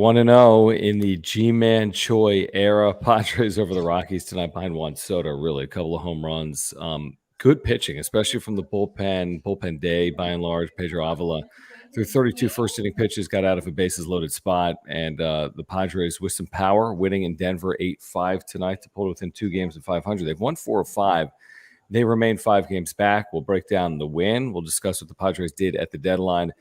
1-0 in the G-Man Choi era. Padres over the Rockies tonight behind Juan Soto. Really, a couple of home runs. Good pitching, especially from the bullpen. Bullpen day, by and large. Pedro Avila threw 32 first-inning pitches, got out of a bases-loaded spot, and the Padres with some power, winning in Denver 8-5 tonight to pull within 2 games of 500. They've won 4 of 5. They remain 5 games back. We'll break down the win. We'll discuss what the Padres did at the deadline,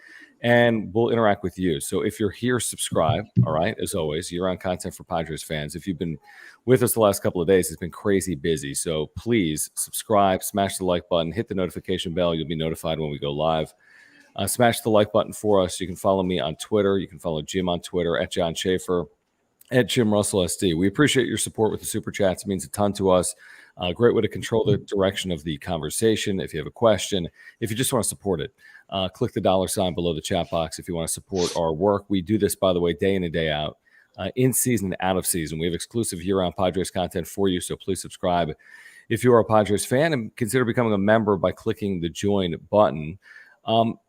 and we'll interact with you. So if you're here, subscribe. All right, as always, year-round content for Padres fans. If you've been with us the last couple of days, it's been crazy busy. So please subscribe, smash the like button, hit the notification bell. You'll be notified when we go live. Smash the like button for us. You can follow me on Twitter. You can follow Jim on Twitter at John Schaefer, at Jim Russell SD. We appreciate your support with the Super Chats. It means a ton to us. Great way to control the direction of the conversation. If you have a question, if you just want to support it, click the $sign below the chat box if you want to support our work. We do this, by the way, day in and day out, in season and out of season. We have exclusive year-round Padres content for you, so please subscribe if you are a Padres fan, and consider becoming a member by clicking the join button.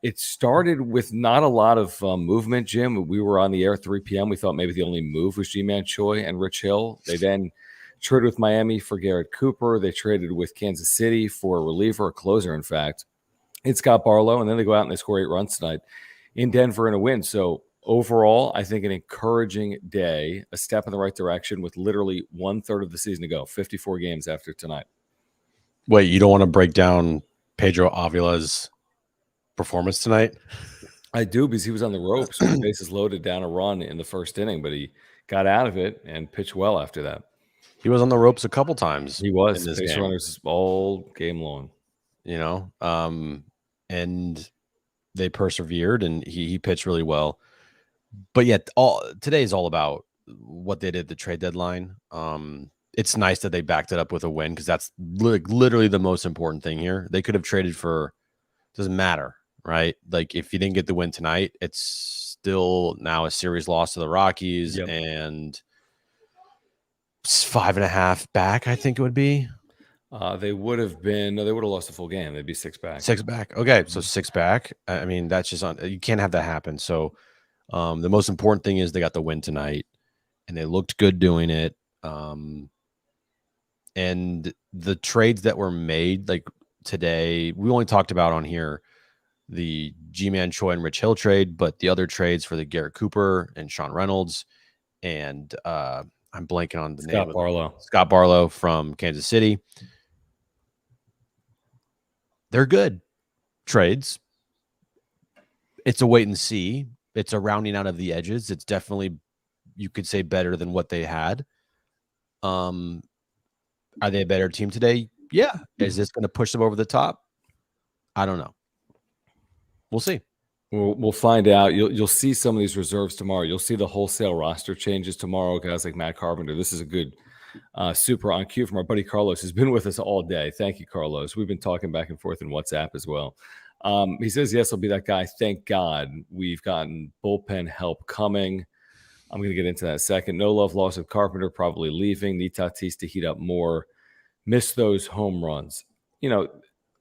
It started with not a lot of movement, Jim. We were on the air at 3 p.m. We thought maybe the only move was G-Man Choi and Rich Hill. They then traded with Miami for Garrett Cooper. They traded with Kansas City for a reliever, a closer, in fact. It's Scott Barlow, and then they go out and they score 8 runs tonight in Denver in a win. So overall, I think an encouraging day, a step in the right direction with literally 1/3 of the season to go, 54 games after tonight. Wait, you don't want to break down Pedro Avila's performance tonight? I do, because he was on the ropes with the bases loaded down a run in the first inning, but he got out of it and pitched well after that. He was on the ropes a couple times. He was base runners all game long, and they persevered, and he pitched really well. But yet, today is all about what they did at the trade deadline. It's nice that they backed it up with a win, because that's literally the most important thing here. They could have traded for, doesn't matter, right? Like, if you didn't get the win tonight, it's still now a series loss to the Rockies. Yep. And 5.5 back, I think it would be. They would have lost a full game. They'd be 6 back. 6 back. Okay, so 6 back. I mean, that's just you can't have that happen. So the most important thing is they got the win tonight, and they looked good doing it. And the trades that were made, like today, we only talked about on here the G-Man Choi and Rich Hill trade, but the other trades for the Garrett Cooper and Sean Reynolds, and I'm blanking on the name. Scott Barlow from Kansas City. They're good trades. It's a wait and see. It's a rounding out of the edges. It's definitely, you could say, better than what they had. Are they a better team today? Yeah. Is this going to push them over the top? I don't know. We'll see. We'll find out. You'll see some of these reserves tomorrow. You'll see the wholesale roster changes tomorrow. Guys like Matt Carpenter. This is a good super on cue from our buddy Carlos, who's been with us all day. Thank you, Carlos. We've been talking back and forth in WhatsApp as well. He says, yes, I'll be that guy. Thank God we've gotten bullpen help coming. I'm going to get into that in a second. No love lost with Carpenter, probably leaving. Need Tatis to heat up more. Miss those home runs.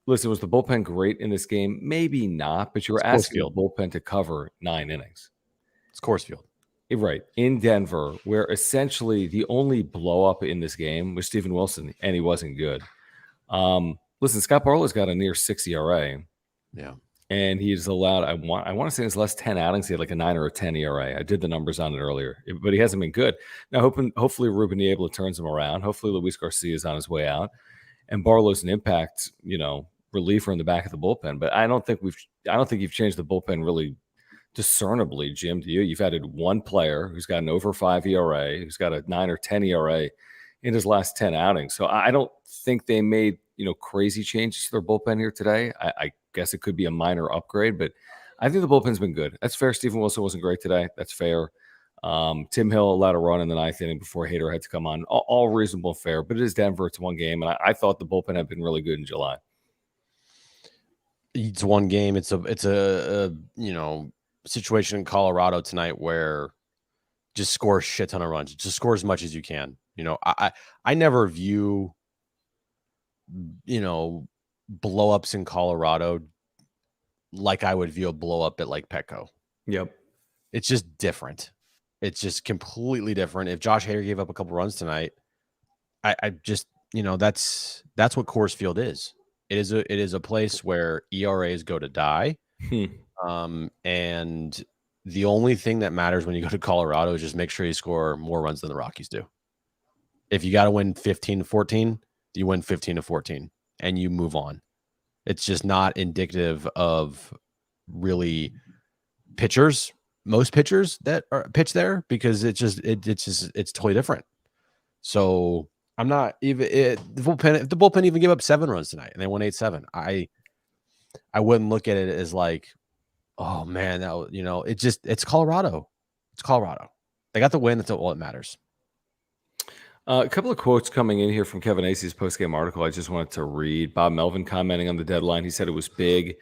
Listen, was the bullpen great in this game? Maybe not, but you were asking the bullpen to cover 9 innings. It's Coors Field. Right. In Denver, where essentially the only blow-up in this game was Steven Wilson, and he wasn't good. Listen, Scott Barlow's got a near 6 ERA. Yeah. And he's allowed, I want to say in his last 10 outings, he had like a 9 or a 10 ERA. I did the numbers on it earlier, but he hasn't been good. Now, hopefully Ruben Niebla turns him around. Hopefully Luis Garcia is on his way out. And Barlow's an impact, reliever in the back of the bullpen. But I don't think you've changed the bullpen really discernibly, Jim, to you. You've added one player who's got an over 5 ERA, who's got a 9 or 10 ERA in his last 10 outings. So I don't think they made, crazy changes to their bullpen here today. I guess it could be a minor upgrade, but I think the bullpen's been good. That's fair. Steven Wilson wasn't great today. That's fair. Tim Hill allowed a run in the 9th inning before Hader had to come on. All reasonable and fair, but it is Denver. It's one game, and I thought the bullpen had been really good in July. It's one game. It's a situation in Colorado tonight where just score a shit ton of runs. Just score as much as you can. I never view blow ups in Colorado like I would view a blow up at like Petco. Yep. It's just different. It's just completely different. If Josh Hader gave up a couple runs tonight, I just, that's what Coors Field is. It is a place where ERAs go to die. And the only thing that matters when you go to Colorado is just make sure you score more runs than the Rockies do. If you got to win 15-14, you win 15-14 and you move on. It's just not indicative of really pitchers, most pitchers that are pitch there, because it's totally different. So I'm not even the bullpen. If the bullpen even gave up 7 runs tonight and they won 8-7, I wouldn't look at it as like, oh man, it's Colorado. It's Colorado. They got the win. That's all that matters. A couple of quotes coming in here from Kevin Acey's postgame article I just wanted to read. Bob Melvin commenting on the deadline. He said it was big.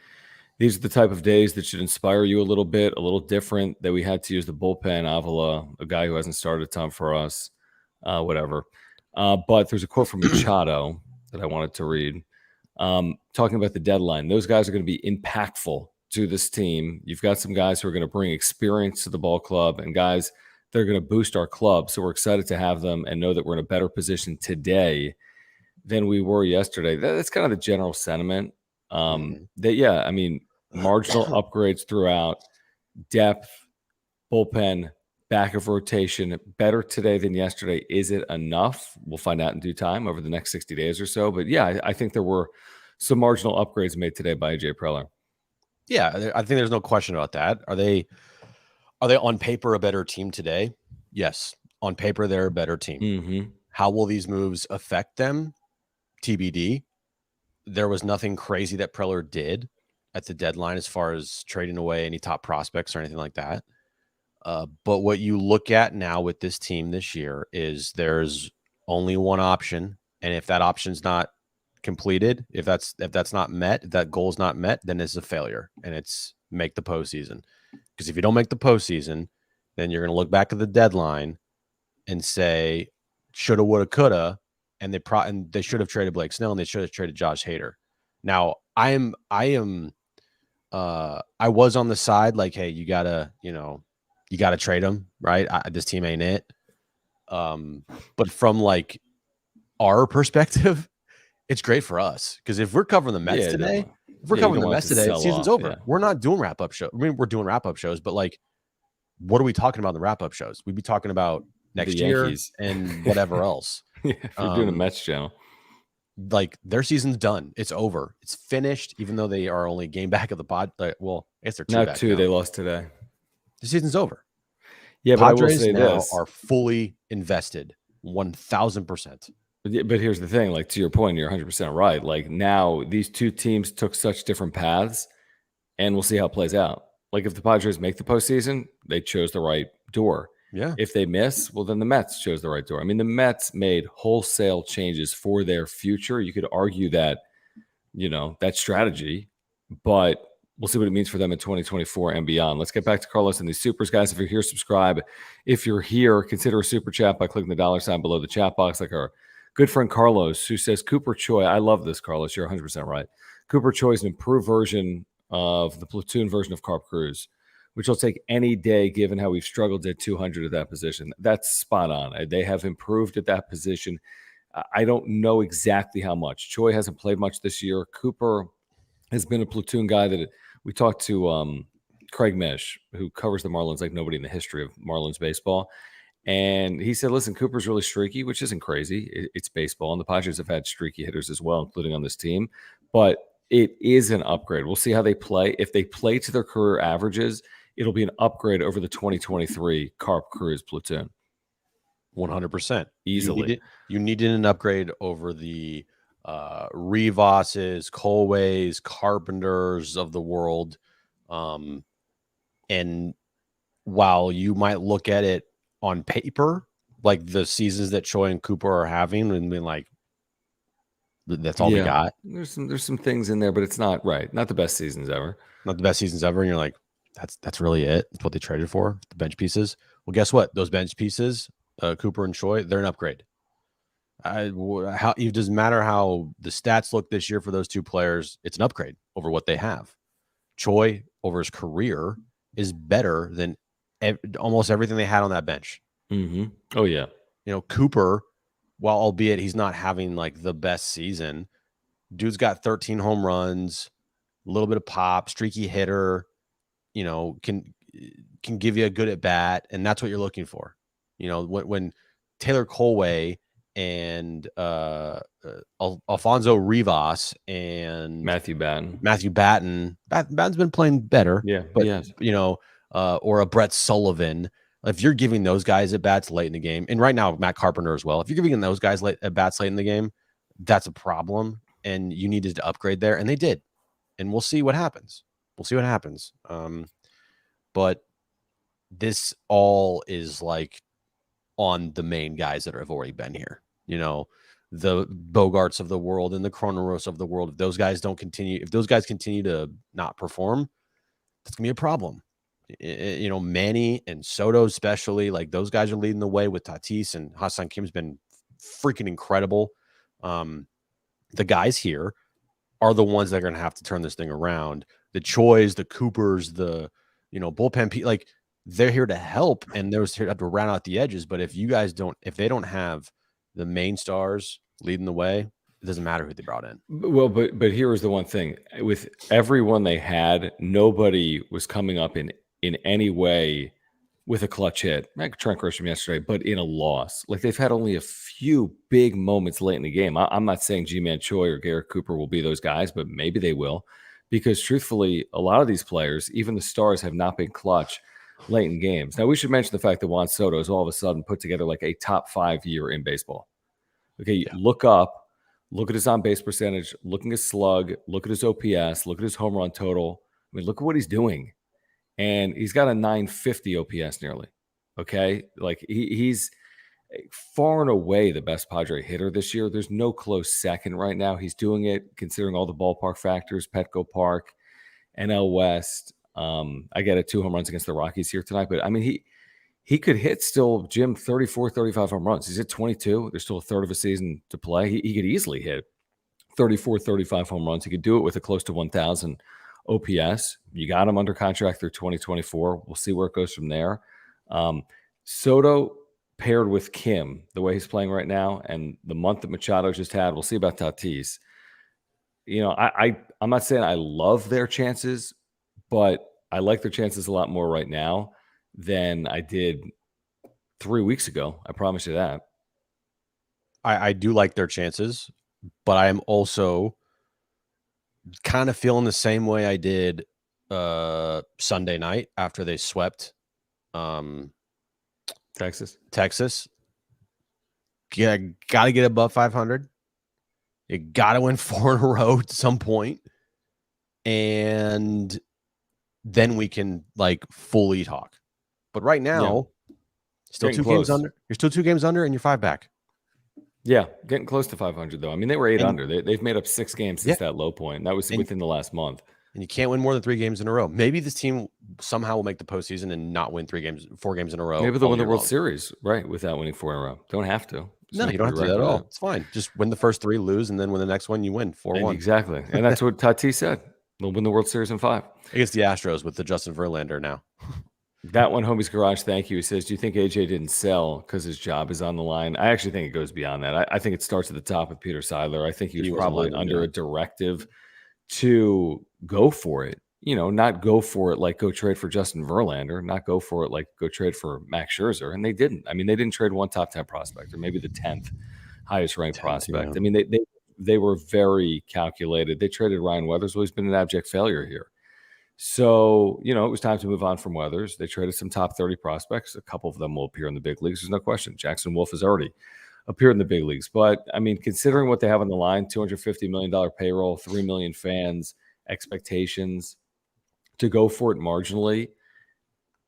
These are the type of days that should inspire you a little bit, a little different, that we had to use the bullpen. Avila, a guy who hasn't started a ton for us, whatever. But there's a quote from Machado that I wanted to read, talking about the deadline. Those guys are going to be impactful to this team. You've got some guys who are going to bring experience to the ball club and guys that are going to boost our club. So we're excited to have them and know that we're in a better position today than we were yesterday. That's kind of the general sentiment. Marginal upgrades throughout, depth, bullpen, back of rotation, better today than yesterday. Is it enough? We'll find out in due time over the next 60 days or so. But yeah, I think there were some marginal upgrades made today by AJ Preller. Yeah, I think there's no question about that. Are they on paper a better team today? Yes, on paper they're a better team. Mm-hmm. How will these moves affect them? TBD. There was nothing crazy that Preller did at the deadline as far as trading away any top prospects or anything like that. But what you look at now with this team this year is there's only one option. And if that option's not completed, if that's not met, if that goal's not met, then it's a failure, and it's make the postseason. Because if you don't make the postseason, then you're going to look back at the deadline and say, shoulda, woulda, coulda, and they should have traded Blake Snell and they should have traded Josh Hader. Now, I was on the side like, hey, you gotta trade him, right? This team ain't it. But from like our perspective, it's great for us, because if we're covering the Mets today, the season's over. Yeah. We're not doing wrap-up shows. I mean, we're doing wrap-up shows, but like, what are we talking about in the wrap-up shows? We'd be talking about next year and whatever else. Yeah, if you're doing a Mets channel. Like, their season's done. It's over. It's finished, even though they are only a game back of the pod. Well, I guess they're two back now. They lost today. The season's over. Yeah, Padres but I will say now this. are fully invested 1,000%. But here's the thing, like, to your point, you're 100% right. Like, now these two teams took such different paths, and we'll see how it plays out. Like, if the Padres make the postseason, they chose the right door. Yeah. If they miss, well, then the Mets chose the right door. I mean, the Mets made wholesale changes for their future. You could argue that, that strategy, but we'll see what it means for them in 2024 and beyond. Let's get back to Carlos and these supers, guys. If you're here, subscribe. If you're here, consider a super chat by clicking the $sign below the chat box, like our good friend Carlos, who says, Cooper Choi. I love this, Carlos. You're 100% right. Cooper Choi is an improved version of the platoon version of Carp Cruz, which will take any day given how we've struggled at 200 at that position. That's spot on. They have improved at that position. I don't know exactly how much. Choi hasn't played much this year. Cooper has been a platoon guy that we talked to Craig Mish, who covers the Marlins like nobody in the history of Marlins baseball. And he said, listen, Cooper's really streaky, which isn't crazy. It's baseball, and the Padres have had streaky hitters as well, including on this team. But it is an upgrade. We'll see how they play. If they play to their career averages, it'll be an upgrade over the 2023 Carp Cruz platoon. 100%. Easily. You needed an upgrade over the Rivas's, Colways, Carpenters of the world. And while you might look at it on paper, like the seasons that Choi and Cooper are having, and being like, that's all we got. There's some things in there, but it's not right. Not the best seasons ever. Not the best seasons ever. And you're like, that's really it. That's what they traded for, the bench pieces. Well, guess what? Those bench pieces, Cooper and Choi, they're an upgrade. It doesn't matter how the stats look this year for those two players. It's an upgrade over what they have. Choi, over his career, is better than almost everything they had on that bench. Mm-hmm. Oh yeah. Cooper, while albeit he's not having like the best season, dude's got 13 home runs, a little bit of pop, streaky hitter, can give you a good at bat, and that's what you're looking for. When Taylor Colway and Alfonso Rivas and Matthew Batten. Batten's been playing better, Yeah, but yes. Or a Brett Sullivan. If you're giving those guys at bats late in the game, and right now Matt Carpenter as well, if you're giving those guys at bats late in the game, that's a problem, and you needed to upgrade there, and they did, and we'll see what happens. But this all is like on the main guys that have already been here. The Bogarts of the world and the Cronenworths of the world. If those guys continue to not perform, that's gonna be a problem. Manny and Soto especially, like those guys are leading the way with Tatis, and Ha-Seong Kim's been freaking incredible. The guys here are the ones that are going to have to turn this thing around. The Choys, the Coopers, the bullpen, like they're here to help, and they're here to round out the edges. But if they don't have the main stars leading the way, it doesn't matter who they brought in. Well, but here was the one thing: with everyone they had, nobody was coming up in any way with a clutch hit. Like Trent Grisham yesterday, but in a loss. Like they've had only a few big moments late in the game. I'm not saying G-Man Choi or Garrett Cooper will be those guys, but maybe they will. Because truthfully, a lot of these players, even the stars, have not been clutch late in games. Now, we should mention the fact that Juan Soto has all of a sudden put together like a top 5 year in baseball. Okay, Yeah. look at his on-base percentage, look at his slug, look at his OPS, look at his home run total. I mean, look at what he's doing. And he's got a 950 OPS nearly. Okay, like he's far and away the best Padre hitter this year. There's no close second right now. He's doing it considering all the ballpark factors, Petco Park, NL West. I get it, 2 home runs against the Rockies here tonight, but I mean, he could hit still, Jim, 34, 35 home runs. He's at 22. There's still a third of a season to play. He could easily hit 34, 35 home runs. He could do it with a close to 1,000 OPS. You got him under contract through 2024. We'll see where it goes from there. Soto paired with Kim, the way he's playing right now, and the month that Machado just had, we'll see about Tatis. I'm not saying I love their chances, but I like their chances a lot more right now than I did 3 weeks ago. I promise you that. I do like their chances, but I am also kind of feeling the same way I did Sunday night after they swept Texas. Yeah, got to get above 500. You got to win 4 in a row at some point, and then we can like fully talk. But right now, still getting 2 games under. You're still 2 games under, and you're 5 back. Yeah, getting close to 500 though. I mean, they were 8 under. They've made up 6 games since that low point. That was within the last month. And you can't win more than 3 games in a row. Maybe this team somehow will make the postseason and not win 4 games in a row. Maybe they'll win the World Series, right, without winning 4 in a row. Don't have to. No, you don't have to do that at all. It's fine. Just win the first 3, lose, and then win the next one, you win 4-1. Exactly. And that's what Tatis said. They'll win the World Series in 5. Against the Astros with the Justin Verlander now. That one, Homie's Garage, thank you. He says, do you think AJ didn't sell because his job is on the line? I actually think it goes beyond that. I think it starts at the top with Peter Seidler. I think he was probably under a directive to go for it. Not go for it like go trade for Justin Verlander, not go for it like go trade for Max Scherzer. And they didn't. I mean, they didn't trade one top 10 prospect or maybe the 10th highest ranked prospect. Yeah. I mean, they were very calculated. They traded Ryan Weathers. Well, he's been an abject failure here. So, it was time to move on from Weathers. They traded some top 30 prospects. A couple of them will appear in the big leagues. There's no question. Jackson Wolf has already appeared in the big leagues. But, I mean, considering what they have on the line, $250 million payroll, 3 million fans, expectations, to go for it marginally,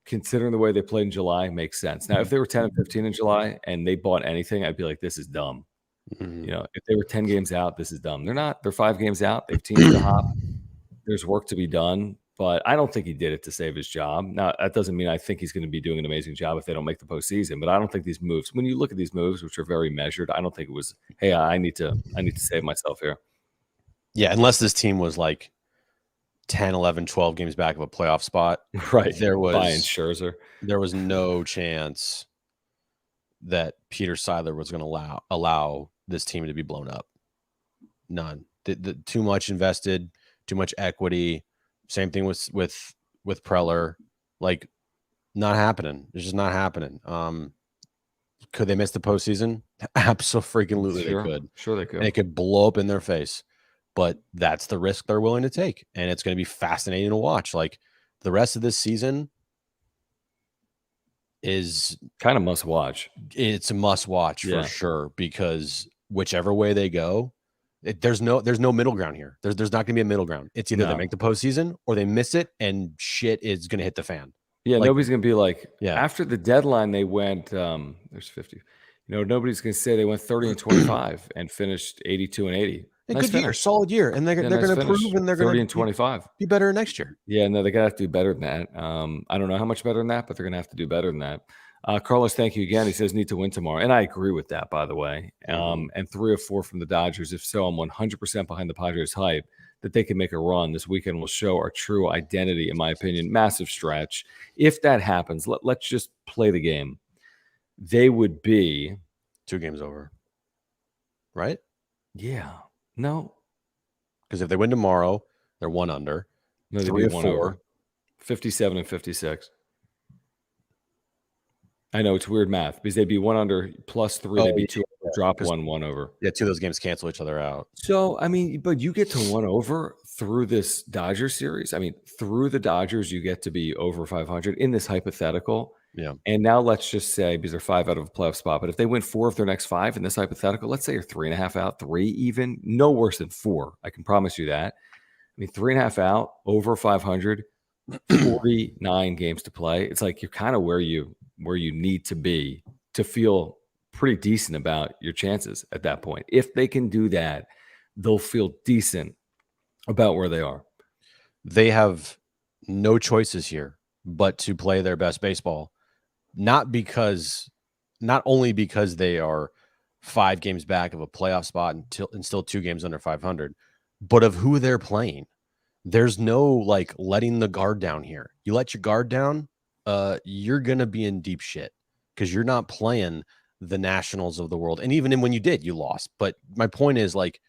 considering the way they played in July, makes sense. Now, if they were 10 and 15 in July and they bought anything, I'd be like, this is dumb. Mm-hmm. If they were 10 games out, this is dumb. They're not. They're 5 games out. They have teams to hop. There's work to be done. But I don't think he did it to save his job. Now, that doesn't mean I think he's going to be doing an amazing job if they don't make the postseason. But I don't think these moves, when you look at these moves, which are very measured, I don't think it was, hey, I need to save myself here. Yeah, unless this team was like 10, 11, 12 games back of a playoff spot. Right. There Buying was Scherzer. no chance that Peter Seidler was going to allow this team to be blown up. None. Too much invested, too much equity. Same thing with Preller. Like, not happening. It's just not happening. Could they miss the postseason? Absolutely, Sure. they could. Sure, they could. And it could blow up in their face. But that's the risk they're willing to take, and it's going to be fascinating to watch. Like, the rest of this season is kind of must watch. It's a must watch for sure, because whichever way they go, there's no middle ground here. There's not going to be a middle ground. It's either they make the postseason or they miss it, and shit is going to hit the fan. Yeah, like, nobody's going to be like, after the deadline, they went, there's 50. Nobody's going to say they went 30-25 and finished 82-80. Nice good year, solid year, and they're going to prove, and they're going to 30-25. Be better next year. Yeah, no, they're going to have to do better than that. I don't know how much better than that, but they're going to have to do better than that. Carlos, thank you again. He says need to win tomorrow, and I agree with that, by the way. And 3 or 4 from the Dodgers. If so, I'm 100% behind the Padres hype that they can make a run this weekend. Will show our true identity, in my opinion. Massive stretch. If that happens, let's just play the game. They would be 2 games over, right? Yeah. No. Because if they win tomorrow, they're 1 under. No, 3 or 4. Over. 57 and 56. I know it's weird math because they'd be 1 under plus 3. They'd be 2 over, drop 1 over. Yeah, 2 of those games cancel each other out. So, I mean, but you get to 1 over through this Dodgers series. I mean, through the Dodgers, you get to be over 500 in this hypothetical. Yeah. And now let's just say, because they're 5 out of a playoff spot, but if they win 4 of their next 5 in this hypothetical, let's say you're 3.5 out, 3 even, no worse than 4. I can promise you that. I mean, 3.5 out, over 500, 49 games to play. It's like you're kind of where you need to be to feel pretty decent about your chances at that point. If they can do that, they'll feel decent about where they are. They have no choices here but to play their best baseball. Not only because they are 5 games back of a playoff spot and still 2 games under 500, but of who they're playing. There's no like letting the guard down here. You let your guard down, you're going to be in deep shit because you're not playing the Nationals of the world. And even when you did, you lost. But my point is, like,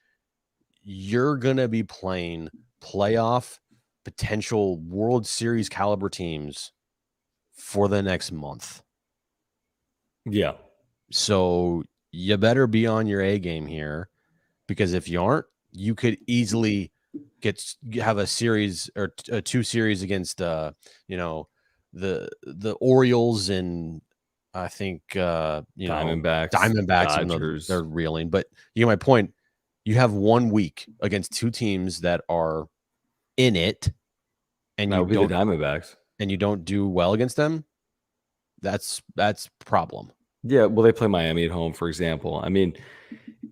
you're going to be playing playoff potential World Series caliber teams for the next month. Yeah. So you better be on your A game here, because if you aren't, you could easily have a series or 2 series against the Orioles and I think Diamondbacks, Dodgers. They're reeling. But you get my point. You have 1 week against 2 teams that are in it, and that would be the Diamondbacks, and you don't do well against them. That's problem. Yeah, well, they play Miami at home, for example. I mean,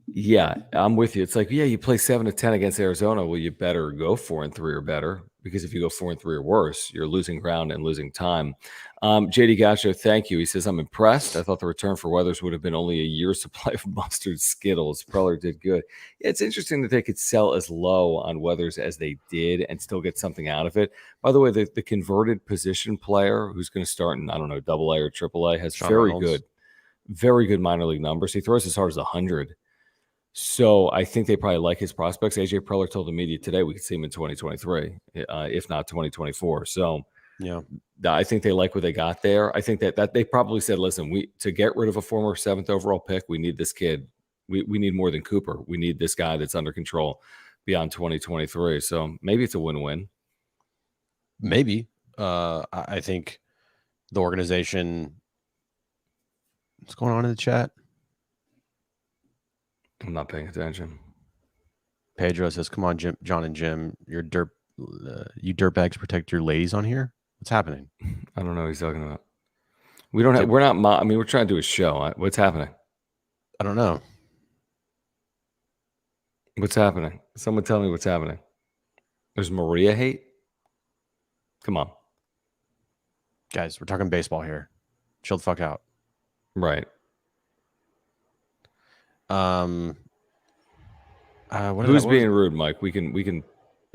yeah, I'm with you. It's like, yeah, you play 7-10 against Arizona. Well, you better go 4-3 or better, because if you go 4-3 or worse, you're losing ground and losing time. JD Gacho, thank you. He says, I'm impressed. I thought the return for Weathers would have been only a year's supply of mustard Skittles. Preller did good. It's interesting that they could sell as low on Weathers as they did and still get something out of it. By the way, the converted position player who's going to start in, I don't know, AA or AAA has Sean very Reynolds. very good minor league numbers. He throws as hard as 100. So I think they probably like his prospects. AJ Preller told the media today we could see him in 2023, if not 2024. So yeah, I think they like what they got there. I think that they probably said, listen, to get rid of a former 7th overall pick, we need this kid. We need more than Cooper. We need this guy that's under control beyond 2023. So maybe it's a win-win. Maybe. I think the organization. What's going on in the chat? I'm not paying attention. Pedro says, "Come on, Jim, John and Jim, you dirtbags protect your ladies on here. What's happening?" I don't know what he's talking about. We don't have. We're not. I mean, we're trying to do a show. What's happening? I don't know. What's happening? Someone tell me what's happening. There's Maria hate. Come on, guys. We're talking baseball here. Chill the fuck out. Right. Who's being rude, Mike? We can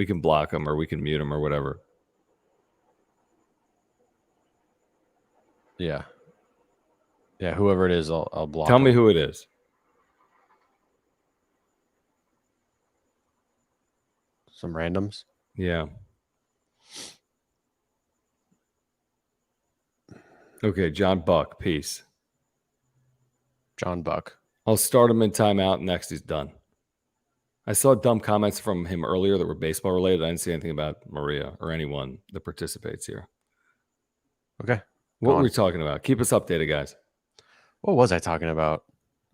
We can block him or we can mute him or whatever. Yeah. Yeah, whoever it is, I'll block Tell me him. who it is. Some randoms. Yeah. Okay, John Buck, peace. John Buck. I'll start him in timeout. Next, he's done. I saw dumb comments from him earlier that were baseball related. I didn't see anything about Maria or anyone that participates here. Okay. What were we talking about? Keep us updated, guys. What was I talking about?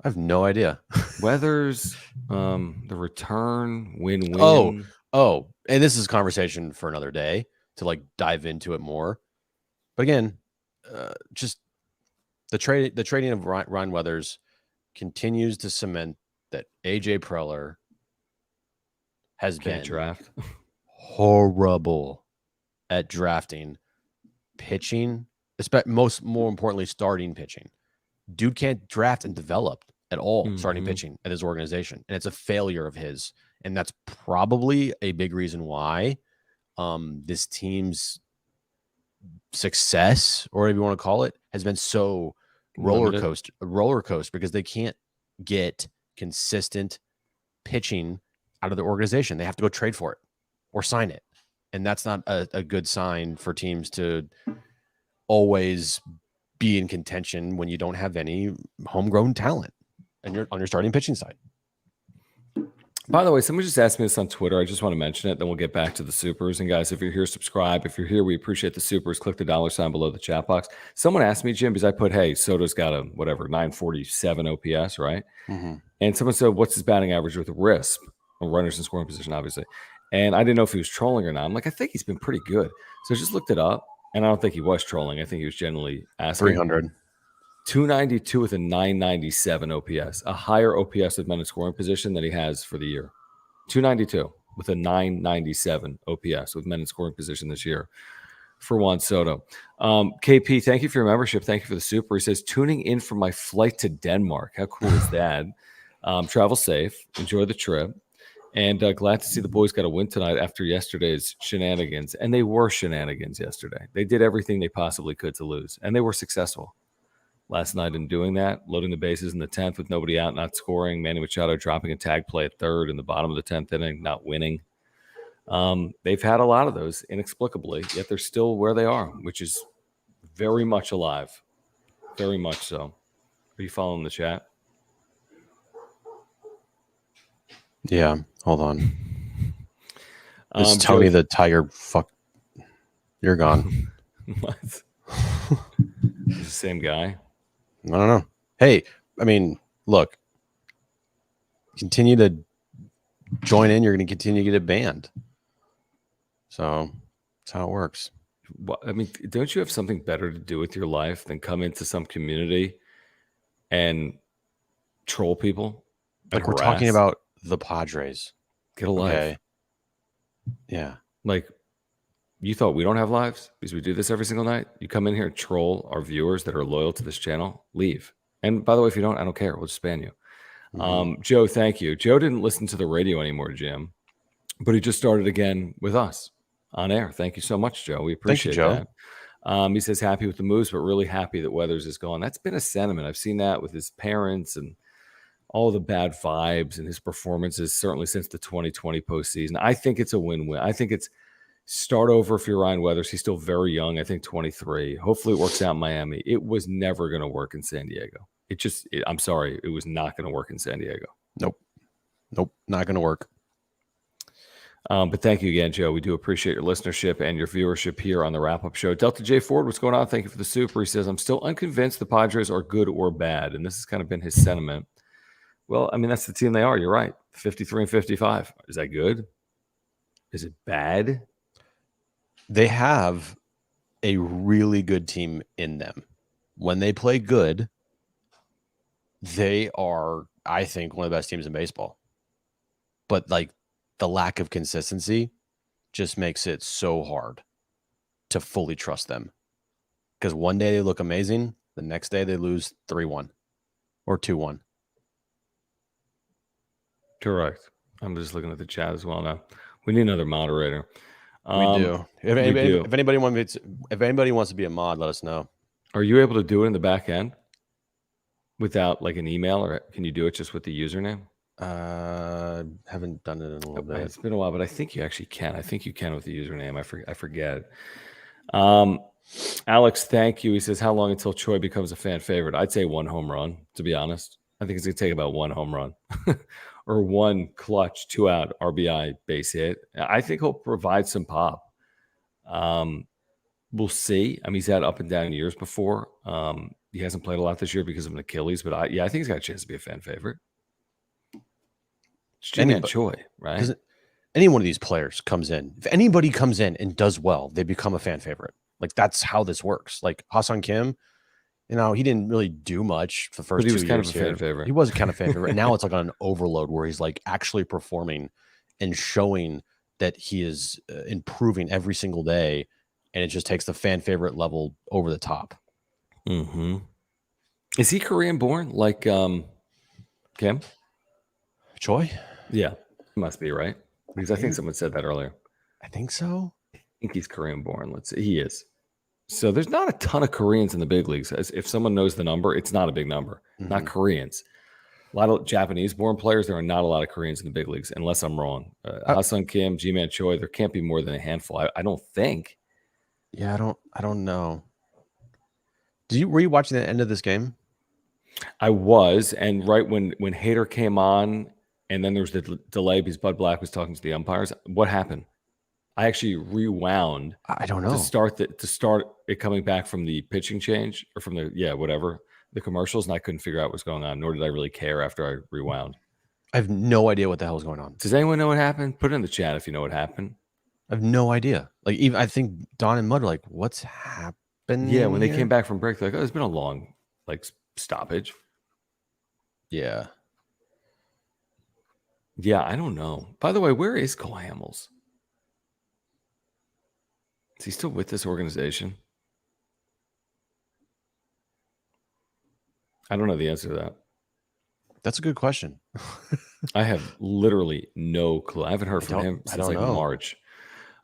I have no idea. Weathers, the return, win-win. Oh, and this is a conversation for another day to like dive into it more. But again, just the trading of Ryan Weathers continues to cement that AJ Preller has been draft horrible at drafting pitching, more importantly, starting pitching. Dude can't draft and develop at all starting pitching at his organization, and it's a failure of his. And that's probably a big reason why this team's success, or whatever you want to call it, has been so roller coaster because they can't get consistent pitching out of the organization. They have to go trade for it or sign it. And that's not a good sign for teams to always be in contention when you don't have any homegrown talent and you're on your starting pitching side. By the way, someone just asked me this on Twitter. I just want to mention it. Then we'll get back to the supers. And guys, if you're here, subscribe. If you're here, we appreciate the supers. Click the $ below the chat box. Someone asked me, Jim, because I put, hey, Soto's got a 947 OPS, right? Mm-hmm. And someone said, what's his batting average with RISP? Runners in scoring position, obviously. And I didn't know if he was trolling or not. I'm like, I think he's been pretty good. So I just looked it up, and I don't think he was trolling. I think he was generally asking. 300. 292 with a 997 OPS, a higher OPS with men in scoring position than he has for the year. 292 with a 997 OPS with men in scoring position this year for Juan Soto. KP, thank you for your membership. Thank you for the super. He says, tuning in for my flight to Denmark. How cool is that? Travel safe. Enjoy the trip. And glad to see the boys got a win tonight after yesterday's shenanigans. And they were shenanigans yesterday. They did everything they possibly could to lose, and they were successful last night in doing that, loading the bases in the 10th with nobody out, not scoring. Manny Machado dropping a tag play at third in the bottom of the 10th inning, not winning. They've had a lot of those inexplicably, yet they're still where they are, which is very much alive. Very much so. Are you following the chat? Yeah, hold on. This is Tony the Tiger. Fuck, you're gone. What? He's the same guy? I don't know. Hey, I mean, look, continue to join in. You're going to continue to get it banned. So that's how it works. Well, I mean, don't you have something better to do with your life than come into some community and troll people? Like we're talking about the Padres. Get a life. Okay. Yeah. Like, you thought we don't have lives because we do this every single night? You come in here and troll our viewers that are loyal to this channel, leave. And by the way, if you don't, I don't care. We'll just ban you. Mm-hmm. Joe, thank you. Joe didn't listen to the radio anymore, Jim, but he just started again with us on air. Thank you so much, Joe. We appreciate that. He says happy with the moves, but really happy that Weathers is gone. That's been a sentiment. I've seen that with his parents and all the bad vibes and his performances, certainly since the 2020 postseason. I think it's a win-win. I think it's start over if you're Ryan Weathers. He's still very young, I think 23. Hopefully it works out in Miami. It was never going to work in San Diego. I'm sorry, it was not going to work in San Diego. Nope, not going to work. But thank you again, Joe. We do appreciate your listenership and your viewership here on the wrap-up show. Delta J Ford, what's going on? Thank you for the super. He says, I'm still unconvinced the Padres are good or bad, and this has kind of been his sentiment. Well, I mean, that's the team they are. You're right. 53 and 55. Is that good? Is it bad? They have a really good team in them. When they play good, they are, I think, one of the best teams in baseball. But like the lack of consistency just makes it so hard to fully trust them. Because one day they look amazing, the next day they lose 3-1 or 2-1. Correct. I'm just looking at the chat as well now. We need another moderator. We do. We do. If anybody wants to be a mod, let us know. Are you able to do it in the back end without like an email, or can you do it just with the username? Haven't done it in a little bit. It's been a while, but I think you actually can. I think you can with the username. I forget. Alex, thank you. He says, how long until Choi becomes a fan favorite? I'd say 1 home run, to be honest. I think it's going to take about 1 home run or 1 clutch 2-out RBI base hit. I think he'll provide some pop. We'll see. I mean, he's had up and down years before. He hasn't played a lot this year because of an Achilles, but I think he's got a chance to be a fan favorite. It's Ji-Man Choi, right? Any one of these players comes in, if anybody comes in and does well, they become a fan favorite. Like, that's how this works. Like Ha-Seong Kim, he didn't really do much for the first 2 years. He was kind of a fan favorite. He was kind of fan favorite. And now it's like on an overload where he's like actually performing and showing that he is improving every single day. And it just takes the fan favorite level over the top. Mm-hmm. Is he Korean born like Kim? Choi? Yeah, he must be, right? Because I think someone said that earlier. I think so. I think he's Korean born. Let's see. He is. So there's not a ton of Koreans in the big leagues. If someone knows the number, it's not a big number. Mm-hmm. Not Koreans. A lot of Japanese born players. There are not a lot of Koreans in the big leagues, unless I'm wrong. Ha-Seong Kim, Ji-Man Choi, there can't be more than a handful. I don't think. Yeah, I don't know. Were you watching the end of this game? I was, and right when Hader came on, and then there was the delay because Bud Black was talking to the umpires. What happened? I actually rewound. I don't know. To start it coming back from the pitching change or from the commercials, and I couldn't figure out what's going on. Nor did I really care after I rewound. I have no idea what the hell was going on. Does anyone know what happened? Put it in the chat if you know what happened. I have no idea. Like, even I think Don and Mud are like, "What's happened?" Yeah, when they came back from break, they're like, "Oh, it's been a long stoppage." Yeah. Yeah, I don't know. By the way, where is Cole Hamels? Is he still with this organization? I don't know the answer to that. That's a good question. I have literally no clue. I haven't heard from him since March.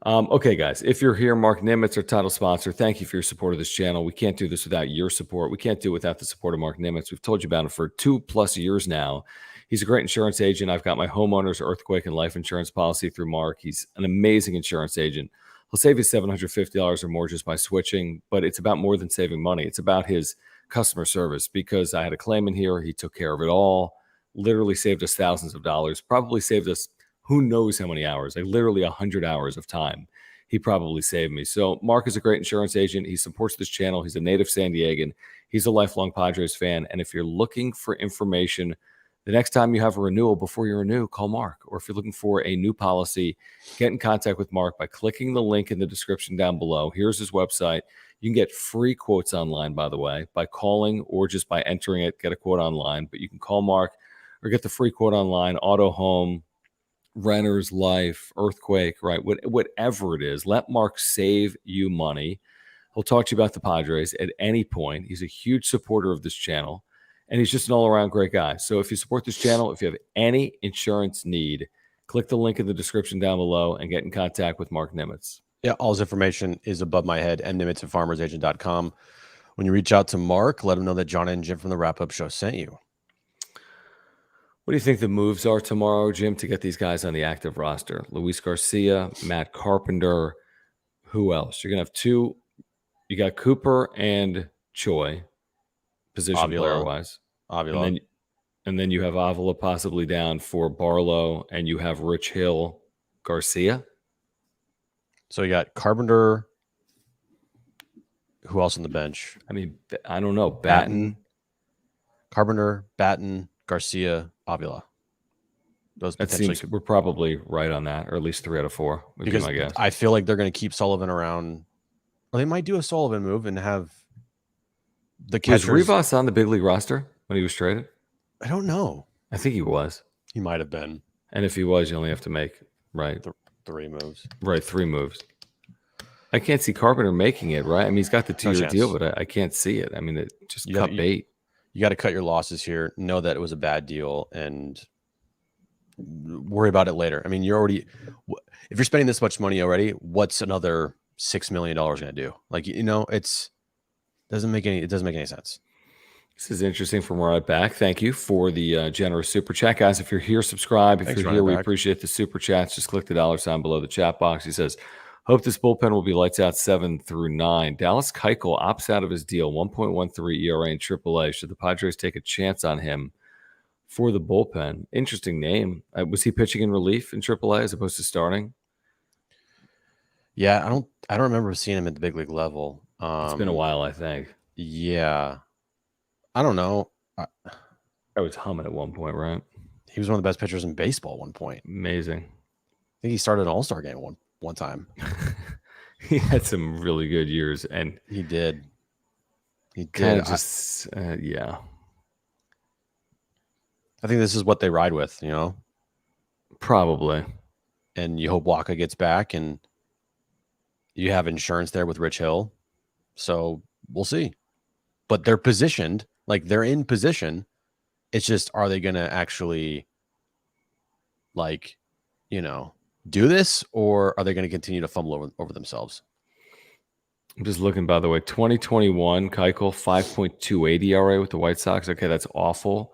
Okay, guys, if you're here, Mark Nimitz, our title sponsor, thank you for your support of this channel. We can't do this without your support. We can't do it without the support of Mark Nimitz. We've told you about him for 2+ years now. He's a great insurance agent. I've got my homeowner's earthquake and life insurance policy through Mark. He's an amazing insurance agent. He'll save you $750 or more just by switching, but it's about more than saving money. It's about his customer service, because I had a claim in here. He took care of it all, literally saved us thousands of dollars, probably saved us who knows how many hours, like literally 100 hours of time. He probably saved me. So Mark is a great insurance agent. He supports this channel. He's a native San Diegan. He's a lifelong Padres fan. And if you're looking for information, the next time you have a renewal, before you renew, call Mark. Or if you're looking for a new policy, get in contact with Mark by clicking the link in the description down below. Here's his website. You can get free quotes online, by the way, by calling or just by entering it, get a quote online. But you can call Mark or get the free quote online, auto, home, renter's life, earthquake, right? Whatever it is, let Mark save you money. He'll talk to you about the Padres at any point. He's a huge supporter of this channel, and he's just an all-around great guy. So if you support this channel, if you have any insurance need, click the link in the description down below and get in contact with Mark Nimitz. Yeah, all his information is above my head, mnimitz@farmersagent.com. When you reach out to Mark, let him know that John and Jim from the Wrap-Up Show sent you. What do you think the moves are tomorrow, Jim, to get these guys on the active roster? Luis Garcia, Matt Carpenter, who else? You're going to have 2. You got Cooper and Choi, position player-wise. Avila. And then you have Avila possibly down for Barlow, and you have Rich Hill, Garcia. So you got Carpenter. Who else on the bench? I mean, I don't know. Batten. Carpenter, Batten, Garcia, Avila. That seems we're probably right on that, or at least 3 out of 4 would be my guess. I feel like they're going to keep Sullivan around. Or they might do a Sullivan move and have the catchers. Was Rivas on the big league roster when he was traded? I don't know. I think he was. He might have been. And if he was, you only have to make 3 moves. Right, 3 moves. I can't see Carpenter making it, right? I mean, he's got the 2-year deal, but I can't see it. I mean, it just cut bait. You got to cut your losses here. Know that it was a bad deal and worry about it later. I mean, you're already if you're spending this much money already, what's another $6 million going to do? Like, it doesn't make any sense. This is interesting from right back. Thank you for the generous super chat, guys. If you're here, subscribe. If you're here, we appreciate the super chats. Just click the $ below the chat box. He says, hope this bullpen will be lights out 7 through 9. Dallas Keuchel opts out of his deal, 1.13 ERA in AAA. Should the Padres take a chance on him for the bullpen? Interesting name. Was he pitching in relief in AAA as opposed to starting? Yeah, I don't remember seeing him at the big league level. It's been a while, I think. Yeah. I don't know. I was humming at one point, right? He was one of the best pitchers in baseball at one point. Amazing. I think he started an all-star game one time. He had some really good years, and he did. Kind of just, yeah. I think this is what they ride with, Probably. And you hope Waka gets back, and you have insurance there with Rich Hill. So we'll see. But they're positioned, like they're in position. It's just, are they going to actually, do this, or are they going to continue to fumble over themselves? I'm just looking, by the way, 2021, Keuchel, 5.28 ERA with the White Sox. Okay, that's awful.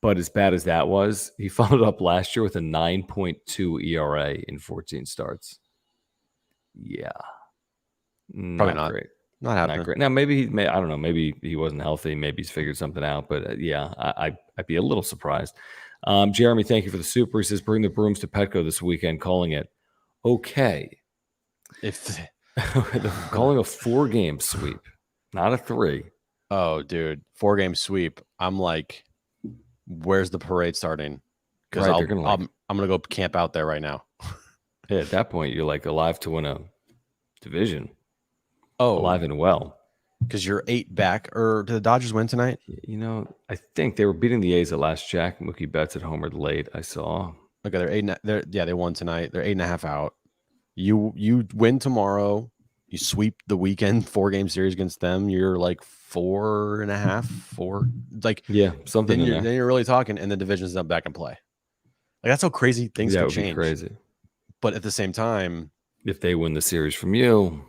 But as bad as that was, he followed up last year with a 9.2 ERA in 14 starts. Yeah. Probably not great. Not happening. Not great. Now, maybe I don't know. Maybe he wasn't healthy. Maybe he's figured something out. But yeah, I'd be a little surprised. Jeremy, thank you for the super. He says, bring the brooms to Petco this weekend, calling it okay. Calling a 4-game sweep, not a 3. Oh, dude, 4-game sweep. I'm like, where's the parade starting? Because I'm gonna go camp out there right now. Yeah, at that point, you're like alive to win a division. Oh, alive and well. Because you're 8 back. Or did the Dodgers win tonight? I think they were beating the A's at last check. Mookie Betts had homered late. I saw. Okay, they're 8. They won tonight. They're 8.5 out. You win tomorrow. You sweep the weekend 4-game series against them. You're like 4.5, 4. Like, yeah, something. Then you're really talking, and the division's not back in play. Like, that's how crazy things can change. Be crazy. But at the same time, if they win the series from you,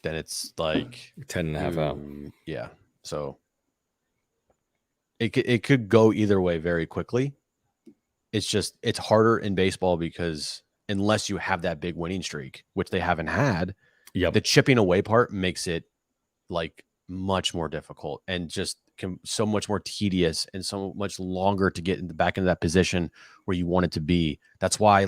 then it's like 10.5 out. Yeah. So it could go either way very quickly. It's harder in baseball because unless you have that big winning streak, which they haven't had, the chipping away part makes it like much more difficult and just so much more tedious and so much longer to get back into that position where you want it to be. That's why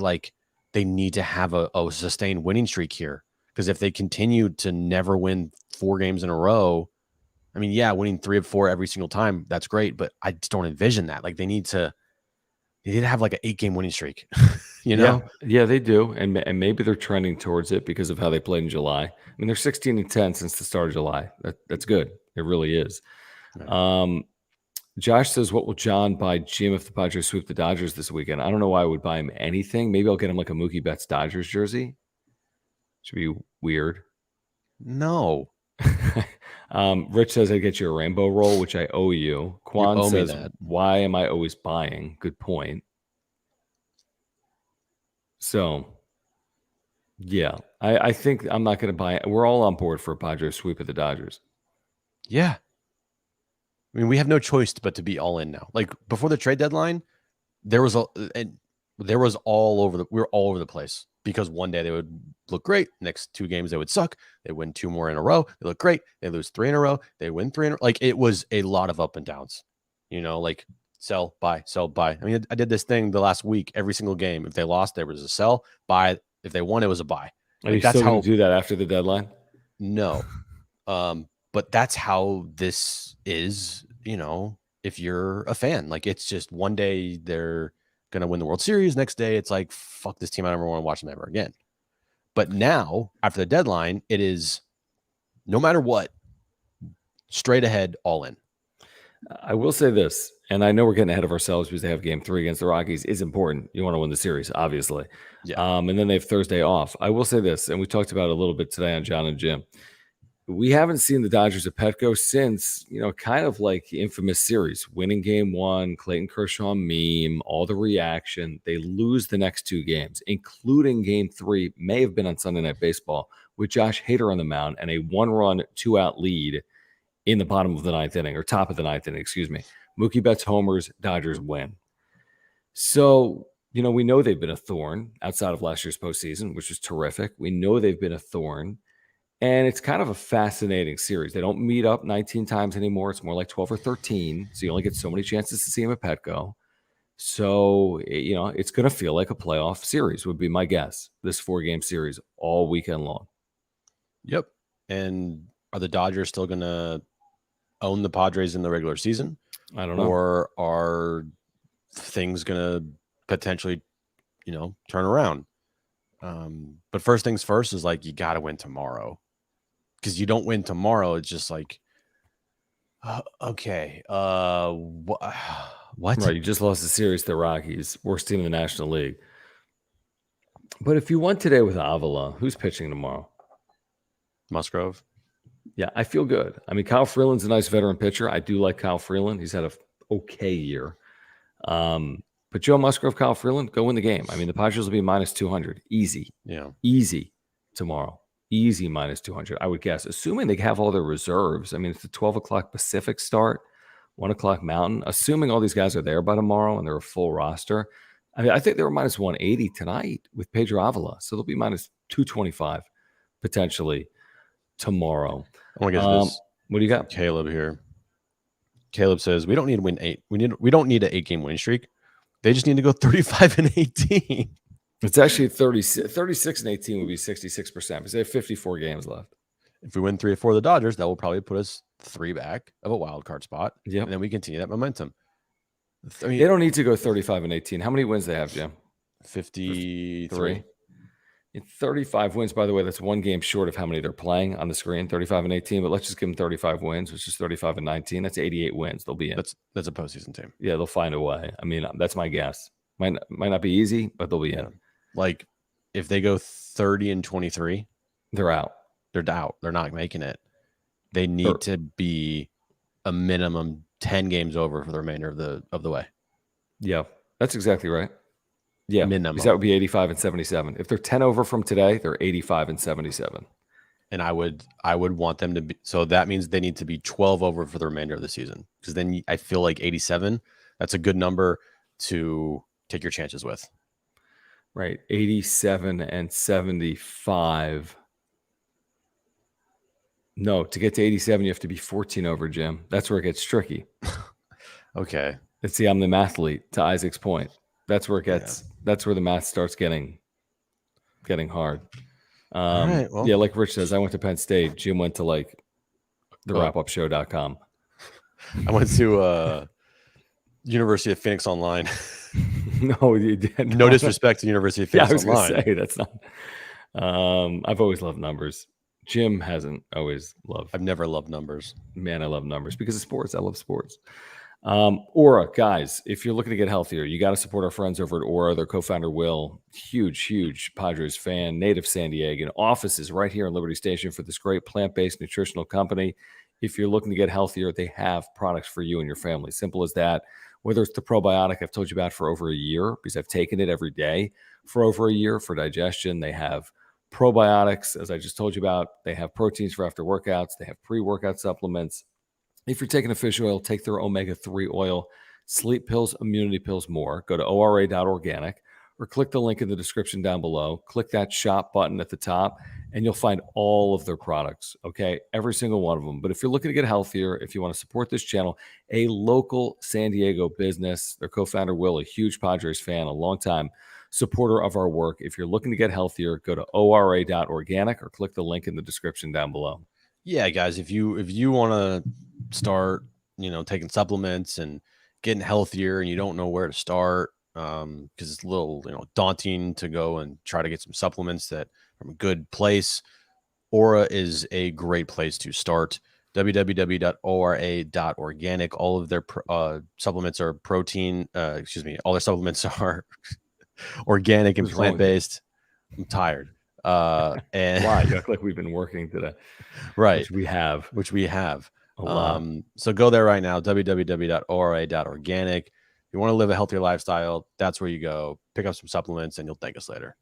they need to have a sustained winning streak here. Because if they continue to never win 4 games in a row, I mean, yeah, winning 3 of 4 every single time, that's great. But I just don't envision that. Like they need to have like an 8-game winning streak, Yeah, they do. And maybe they're trending towards it because of how they played in July. I mean, they're 16-10 since the start of July. That's good. It really is. Right. Josh says, what will John buy Jim if the Padres sweep the Dodgers this weekend? I don't know why I would buy him anything. Maybe I'll get him like a Mookie Betts Dodgers jersey. Should be weird. No. Rich says I get you a rainbow roll, which I owe you. Quan says, why am I always buying? Good point. So, yeah, I think I'm not going to buy it. We're all on board for a Padres sweep of the Dodgers. Yeah. I mean, we have no choice but to be all in now. Like before the trade deadline, we were all over the place. Because one day they would look great. Next 2 games, they would suck. They win 2 more in a row. They look great. They lose 3 in a row. They win 3 in a row. Like it was a lot of up and downs, like sell, buy, sell, buy. I mean, I did this thing the last week, every single game. If they lost, there was a sell, buy. If they won, it was a buy. Are you still going to do that after the deadline? No. But that's how this is, if you're a fan. Like it's just one day they're going to win the World Series. Next day, it's like, fuck this team. I never want to watch them ever again. But now, after the deadline, it is no matter what, straight ahead, all in. I will say this, and I know we're getting ahead of ourselves because they have game 3 against the Rockies. It's important. You want to win the series, obviously. Yeah. And then they have Thursday off. I will say this, and we talked about it a little bit today on John and Jim. we haven't seen the Dodgers at Petco since, kind of like the infamous series, winning game 1, Clayton Kershaw meme, all the reaction. They lose the next 2 games, including game 3, may have been on Sunday Night Baseball, with Josh Hader on the mound and a 1-run, 2-out lead in the bottom of the 9th inning, or top of the 9th inning, excuse me. Mookie Betts homers, Dodgers win. So, we know they've been a thorn outside of last year's postseason, which was terrific. We know they've been a thorn. And it's kind of a fascinating series. They don't meet up 19 times anymore. It's more like 12 or 13. So you only get so many chances to see them at Petco. So, it's going to feel like a playoff series would be my guess. This 4-game series all weekend long. Yep. And are the Dodgers still going to own the Padres in the regular season? I don't know. Or are things going to potentially, turn around? But first things first is like, you got to win tomorrow. Because you don't win tomorrow, it's just like, okay, what? Right, you just lost the series to the Rockies, worst team in the National League. But if you won today with Avila, who's pitching tomorrow? Musgrove. Yeah, I feel good. I mean, Kyle Freeland's a nice veteran pitcher. I do like Kyle Freeland. He's had a okay year. But Joe Musgrove, Kyle Freeland, go win the game. I mean, the Padres will be minus 200. Easy. Yeah. Easy tomorrow. Easy minus 200, I would guess, assuming they have all their reserves. I mean, it's the 12 o'clock Pacific start, 1 o'clock Mountain. Assuming all these guys are there by tomorrow and they're a full roster. I mean, I think they were minus 180 tonight with Pedro Avila. So they'll be minus 225 potentially tomorrow. I want to get to this. What do you got? Caleb here. Caleb says, we don't need to win 8. We don't need an 8-game winning streak. They just need to go 35-18. It's actually 36 and 18 would be 66% because they have 54 games left. If we win 3 or 4 of the Dodgers, that will probably put us 3 back of a wild card spot. Yep. And then we continue that momentum. I mean, they don't need to go 35 and 18. How many wins they have, Jim? 53. 35 wins, by the way, that's 1 game short of how many they're playing on the screen, 35 and 18. But let's just give them 35 wins, which is 35 and 19. That's 88 wins. They'll be in. That's a postseason team. Yeah, they'll find a way. I mean, that's my guess. Might not be easy, but they'll be in. Like, if they go 30-23, they're out. They're out. They're not making it. They need to be a minimum 10 games over for the remainder of the way. Yeah, that's exactly right. Yeah, minimum. Because that would be 85 and 77. If they're 10 over from today, they're 85 and 77. And I would want them to be. So that means they need to be 12 over for the remainder of the season. Because then I feel like 87. That's a good number to take your chances with. Right, 87 and 75. No, to get to 87, you have to be 14 over, Jim. That's where it gets tricky. Okay. Let's see, I'm the mathlete, to Isaac's point. That's where it gets. Yeah. That's where the math starts getting hard. All right, well. Yeah, like Rich says, I went to Penn State. Jim went to like the wrapupshow.com. I went to University of Phoenix Online. No, you didn't. No disrespect to University of Phoenix Online. Yeah, I was going to say that's not. I've always loved numbers. Jim hasn't always loved. I've never loved numbers. Man, I love numbers because of sports. I love sports. Aura, guys, if you're looking to get healthier, you got to support our friends over at Aura. Their co-founder, Will, huge Padres fan, native San Diego, offices right here in Liberty Station for this great plant-based nutritional company. If you're looking to get healthier, they have products for you and your family. Simple as that. Whether it's the probiotic I've told you about for over a year, because I've taken it every day for over a year for digestion. They have probiotics, as I just told you about. They have proteins for after workouts. They have pre-workout supplements. If you're taking a fish oil, take their omega-3 oil, sleep pills, immunity pills, more. Go to ora.organic or click the link in the description down below. Click that shop button at the top, and you'll find all of their products, okay? Every single one of them. But if you're looking to get healthier, if you want to support this channel, a local San Diego business, their co-founder, Will, a huge Padres fan, a longtime supporter of our work. If you're looking to get healthier, go to ora.organic or click the link in the description down below. Yeah, guys, if you want to start, taking supplements and getting healthier and you don't know where to start, because it's a little, daunting to go and try to get some supplements that from a good place, Aura is a great place to start. www.ora.organic. All of their supplements are protein. All their supplements are organic and plant-based. I'm tired. And Why? You act like we've been working today, right, which we have which we have. a lot. So go there right now, www.ora.organic. If you want to live a healthier lifestyle, that's where you go. Pick up some supplements, and you'll thank us later.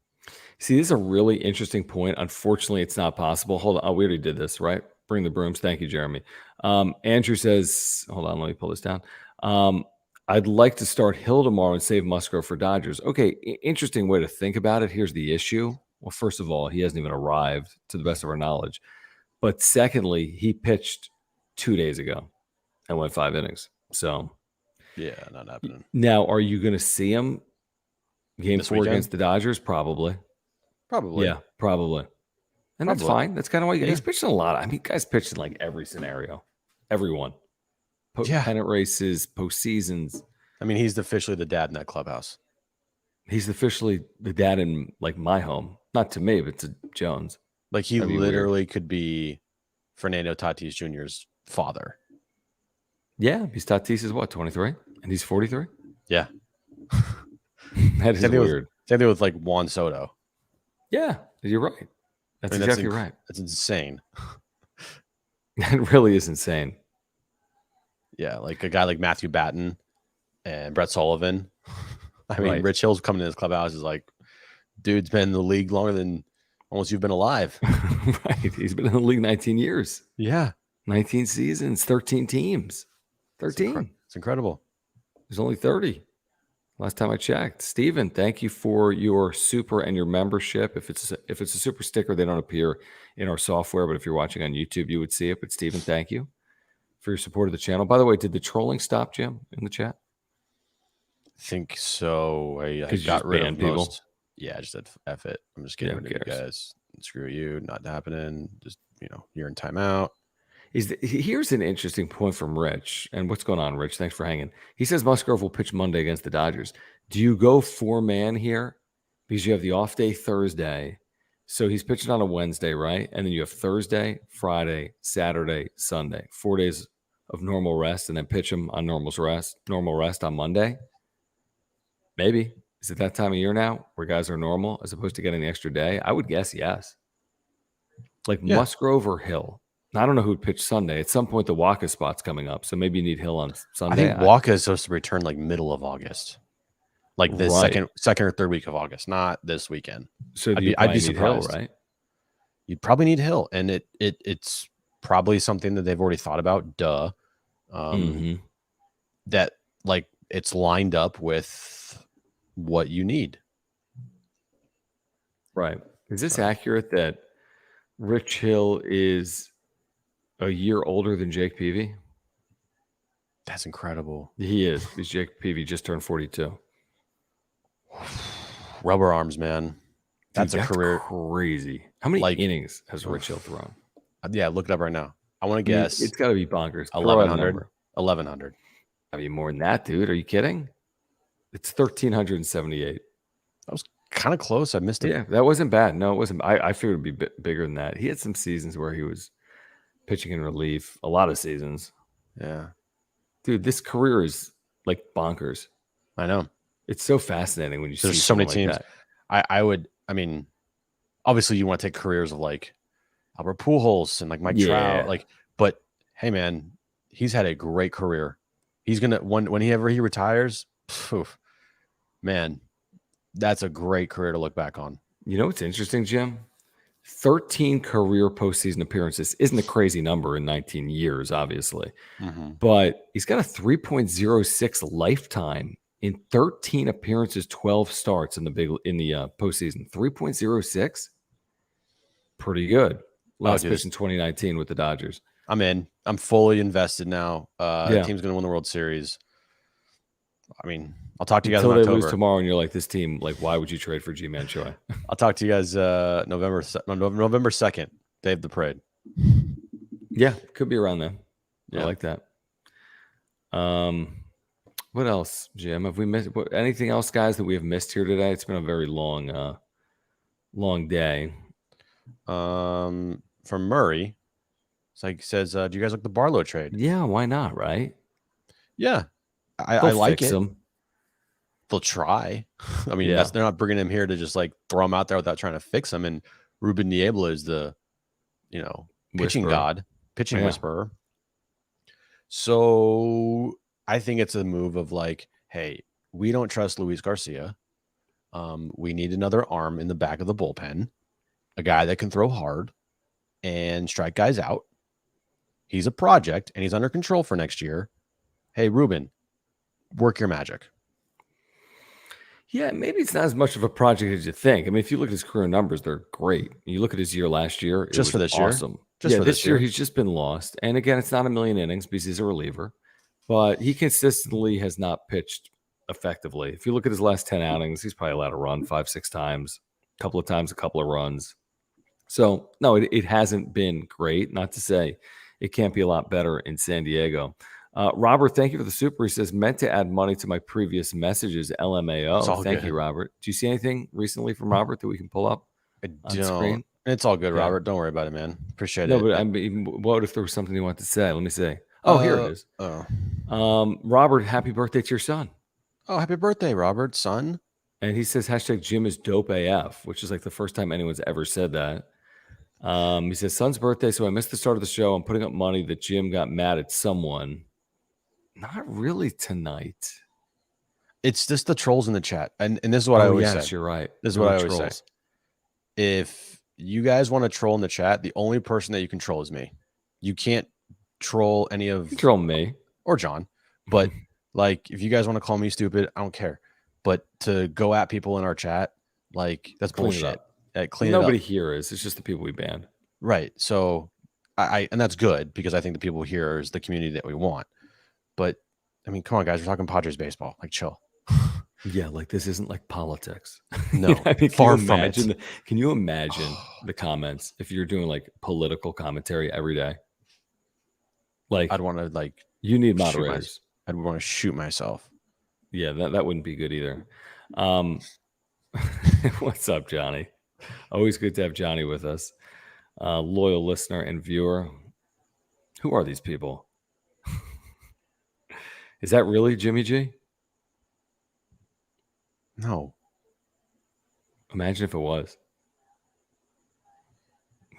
See, this is a really interesting point. Unfortunately, it's not possible. Hold on. Oh, we already did this, right? Bring the brooms. Thank you, Jeremy. Andrew says, hold on, let me pull this down. I'd like to start Hill tomorrow and save Musgrove for Dodgers. Okay, interesting way to think about it. Here's the issue. Well, first of all, he hasn't even arrived to the best of our knowledge. But secondly, he pitched 2 days ago and went 5 innings. So yeah, not happening. Now, are you going to see him game This 4 weekend? against the Dodgers? Probably. Probably. Yeah, probably. And that's Probably. fine. That's kind of why he's Yeah. pitching a lot. I mean, guys pitched in like every scenario. Everyone. Yeah. Pennant races, postseasons. I mean, he's officially the dad in that clubhouse. He's officially the dad in like my home. Not to me, but to Jones. Like he That'd be literally could be Fernando Tatis Jr.'s father. Yeah, he's Tatis is what, 23? And he's 43? Yeah. That is weird. Same thing with like Juan Soto. Yeah, you're right. That's exactly right. That's insane. That really is insane. Yeah, like a guy like Matthew Batten and Brett Sullivan. I mean, Right. Rich Hill's coming in his clubhouse is like, dude's been in the league longer than almost you've been alive. Right. He's been in the league 19 years. Yeah. 19 seasons, 13 teams. 13. It's incredible. There's only 30. Last time I checked. Steven, thank you for your super and your membership. If it's a super sticker, they don't appear in our software, but if you're watching on YouTube, you would see it. But Steven, thank you for your support of the channel. By the way, did the trolling stop, Jim, in the chat? I think so. I 'Cause you got just rid of banned people? most. Yeah, I just said F it. I'm just getting Yeah, who rid of you cares? guys. Screw you. Not happening. Just, you're in timeout. Here's an interesting point from Rich. And what's going on, Rich? Thanks for hanging. He says Musgrove will pitch Monday against the Dodgers. Do you go 4-man here? Because you have the off day Thursday. So he's pitching on a Wednesday, right? And then you have Thursday, Friday, Saturday, Sunday. 4 days of normal rest, and then pitch him on normal rest on Monday. Maybe. Is it that time of year now where guys are normal as opposed to getting the extra day? I would guess yes. Like Yeah. Musgrove or Hill. I don't know who'd pitch Sunday. At some point, the Waka spot's coming up, so maybe you need Hill on I Sunday. think Waka is supposed to return like middle of August, like the Right. second or third week of August, not this weekend. So I'd you be probably need surprised. Hill, right? You'd probably need Hill, and it's probably something that they've already thought about. Duh, that like it's lined up with what you need. Right. Is this accurate that Rich Hill is a year older than Jake Peavy? That's incredible. He is. Because Jake Peavy just turned 42. Rubber arms, man. That's Dude, a career. Crazy. How many innings has Rich Hill thrown? Yeah, look it up right now. I want to guess. It's got to be bonkers. 1,100. 1,100. I mean, more than that, dude. Are you kidding? It's 1,378. That was kind of close. I missed it. Yeah, that wasn't bad. No, it wasn't. I figured it'd be bigger than that. He had some seasons where he was pitching in relief. A lot of seasons. Yeah. Dude, this career is like bonkers. I know. It's so fascinating when you see There's so many like teams. that. I mean, obviously you want to take careers of like Albert Pujols and like Mike Trout, but hey man, he's had a great career. He's gonna whenever he retires, man, that's a great career to look back on. You know what's interesting, Jim? 13 career postseason appearances isn't a crazy number in 19 years, obviously, but he's got a 3.06 lifetime in 13 appearances, 12 starts in the postseason. 3.06, pretty good. Last pitch in 2019 with the Dodgers. I'm in. I'm fully invested now. The team's going to win the World Series. I mean, I'll talk to you guys until in they October. lose tomorrow, and you're like, this team, like, why would you trade for G-Man Choi? I'll talk to you guys November 2nd, day of the parade. Yeah, could be around then. Yeah. I like that. What else, Jim? Have we missed anything else, guys, that we have missed here today? It's been a very long day. From Murray, it's like says, "Do you guys like the Barlow trade?" Yeah, why not? Right? Yeah, I like it. Them. They'll try. I mean, they're not bringing him here to just like throw him out there without trying to fix him. And Ruben Niebla is the, pitching Whisperer. god, pitching Yeah. whisperer. So I think it's a move of like, hey, we don't trust Luis Garcia. We need another arm in the back of the bullpen, a guy that can throw hard and strike guys out. He's a project and he's under control for next year. Hey, Ruben, work your magic. Yeah, maybe it's not as much of a project as you think. I mean, if you look at his career numbers, they're great. You look at his year last year, it Just was for this awesome. year. Just for this year, he's just been lost. And again, it's not a million innings because he's a reliever, but he consistently has not pitched effectively. If you look at his last 10 outings, he's probably allowed a run 5-6 times, a couple of runs. So, no, it hasn't been great. Not to say it can't be a lot better in San Diego. Robert, thank you for the super. He says, meant to add money to my previous messages, LMAO. Thank you, Robert. Do you see anything recently from Robert that we can pull up on screen? It's all good, Robert. Don't worry about it, man. Appreciate it. No, but I mean, what if there was something you want to say? Let me see. Oh, here it is. Robert, happy birthday to your son. Oh, happy birthday, Robert, son. And he says, hashtag Jim is dope AF, which is like the first time anyone's ever said that. He says, son's birthday, so I missed the start of the show. I'm putting up money that Jim got mad at someone. Not really tonight. It's just the trolls in the chat. And this is what I always say. Yes, you're right. This is what I always say. If you guys want to troll in the chat, the only person that you can troll is me. You can't troll any of... You troll me. Or John. But like, if you guys want to call me stupid, I don't care. But to go at people in our chat, like, that's bullshit. Nobody here is. It's just the people we banned. Right. So and that's good because I think the people here is the community that we want. But I mean, come on, guys, we're talking Padres baseball. Like, chill. Yeah, like this isn't like politics. No, I mean, far from it. Can you imagine the comments if you're doing like political commentary every day? Like, I'd want to like. You need moderators. I'd want to shoot myself. Yeah, that wouldn't be good either. What's up, Johnny? Always good to have Johnny with us. Loyal listener and viewer. Who are these people? Is that really Jimmy G? No. Imagine if it was.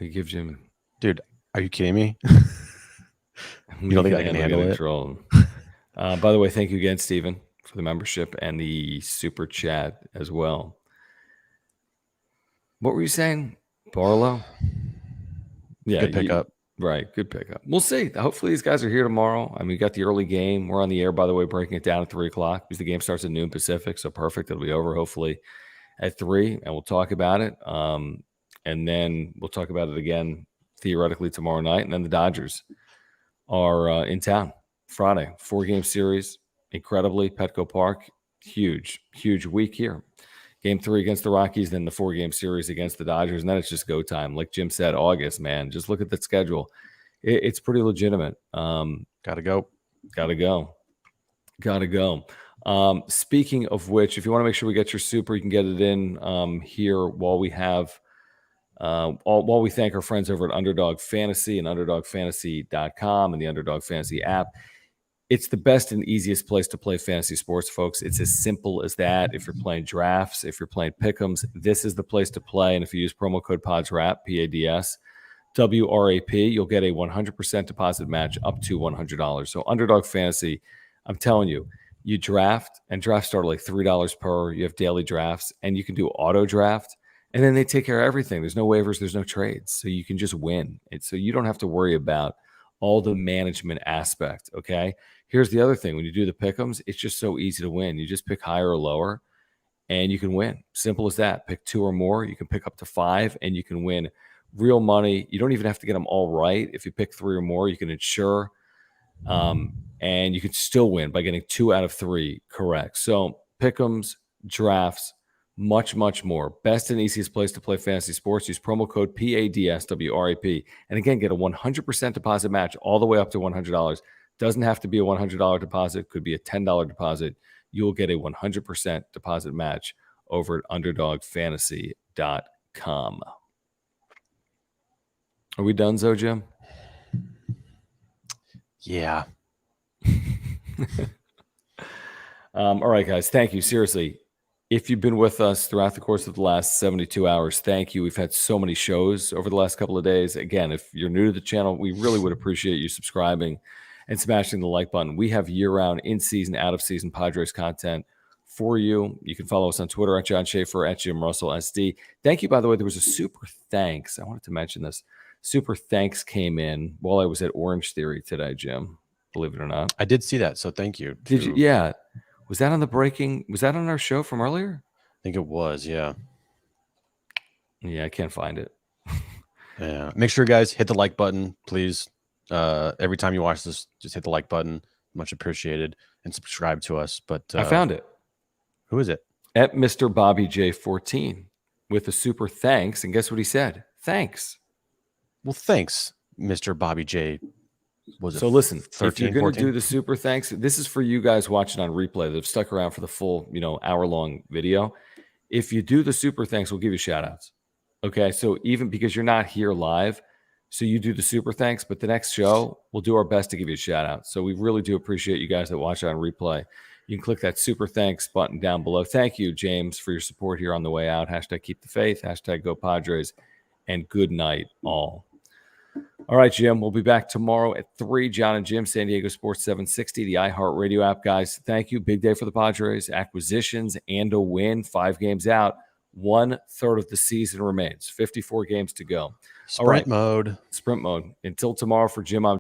We give Jim. Dude, are you kidding me? You don't think I can handle it? By the way, thank you again, Steven, for the membership and the super chat as well. What were you saying? Barlow? Yeah. Good pickup. Right. Good pickup. We'll see. Hopefully these guys are here tomorrow. I mean, we got the early game. We're on the air, by the way, breaking it down at 3 o'clock because the game starts at noon Pacific. So perfect. It'll be over hopefully at 3 and we'll talk about it. And then we'll talk about it again theoretically tomorrow night. And then the Dodgers are in town Friday, 4-game series. Incredibly, Petco Park. Huge week here. Game 3 against the Rockies, then the 4-game series against the Dodgers, and then it's just go time. Like Jim said, August, man. Just look at that schedule. It's pretty legitimate. Gotta go. Speaking of which, if you want to make sure we get your super, you can get it in here while we have while we thank our friends over at Underdog Fantasy and UnderdogFantasy.com and the Underdog Fantasy app. It's the best and easiest place to play fantasy sports, folks. It's as simple as that. If you're playing drafts, if you're playing pick'ems, this is the place to play. And if you use promo code PODSWRAP, PADS, WRAP, you'll get a 100% deposit match up to $100. So Underdog Fantasy, I'm telling you, you draft, and drafts start at like $3 per. You have daily drafts, and you can do auto draft, and then they take care of everything. There's no waivers, there's no trades, so you can just win. So you don't have to worry about all the management aspect, okay? Here's the other thing. When you do the pick'ems, it's just so easy to win. You just pick higher or lower, and you can win. Simple as that. Pick 2 or more. You can pick up to 5, and you can win real money. You don't even have to get them all right. If you pick 3 or more, you can insure, and you can still win by getting 2 out of 3 correct. So pick'ems, drafts, much more. Best and easiest place to play fantasy sports. Use promo code PADSWRAP. And again, get a 100% deposit match all the way up to $100. Doesn't have to be a $100 deposit. Could be a $10 deposit. You'll get a 100% deposit match over at UnderdogFantasy.com. Are we done, Jim? Yeah. All right, guys. Thank you. Seriously. If you've been with us throughout the course of the last 72 hours, thank you. We've had so many shows over the last couple of days. Again, if you're new to the channel, we really would appreciate you subscribing and smashing the like button. We have year-round, in-season, out-of-season Padres content for you. You can follow us on Twitter at John Schaefer, at Jim Russell SD. Thank you, by the way. There was a super thanks. I wanted to mention this. Super thanks came in while I was at Orange Theory today, Jim. Believe it or not. I did see that, so thank you. Did you? Yeah. Was that on the breaking? Was that on our show from earlier? I think it was, yeah. Yeah, I can't find it. Yeah. Make sure, guys, hit the like button, please. Every time you watch this, just hit the like button. Much appreciated. And subscribe to us. But I found it. Who is it? At Mr. Bobby J14 with a super thanks. And guess what he said? Thanks. Well, thanks, Mr. Bobby J. So listen, 13, if you're going to 14? do the super thanks, this is for you guys watching on replay that have stuck around for the full, hour-long video. If you do the super thanks, we'll give you shout-outs. Okay, so even because you're not here live, so you do the super thanks, but the next show, we'll do our best to give you a shout-out. So we really do appreciate you guys that watch on replay. You can click that super thanks button down below. Thank you, James, for your support here on the way out. Hashtag keep the faith, hashtag go Padres, and good night all. All right, Jim, we'll be back tomorrow at 3. John and Jim, San Diego Sports 760, the iHeartRadio app, guys. Thank you. Big day for the Padres. Acquisitions and a win. 5 games out. 1/3 of the season remains. 54 games to go. Sprint mode. Sprint mode. Until tomorrow for Jim, I'm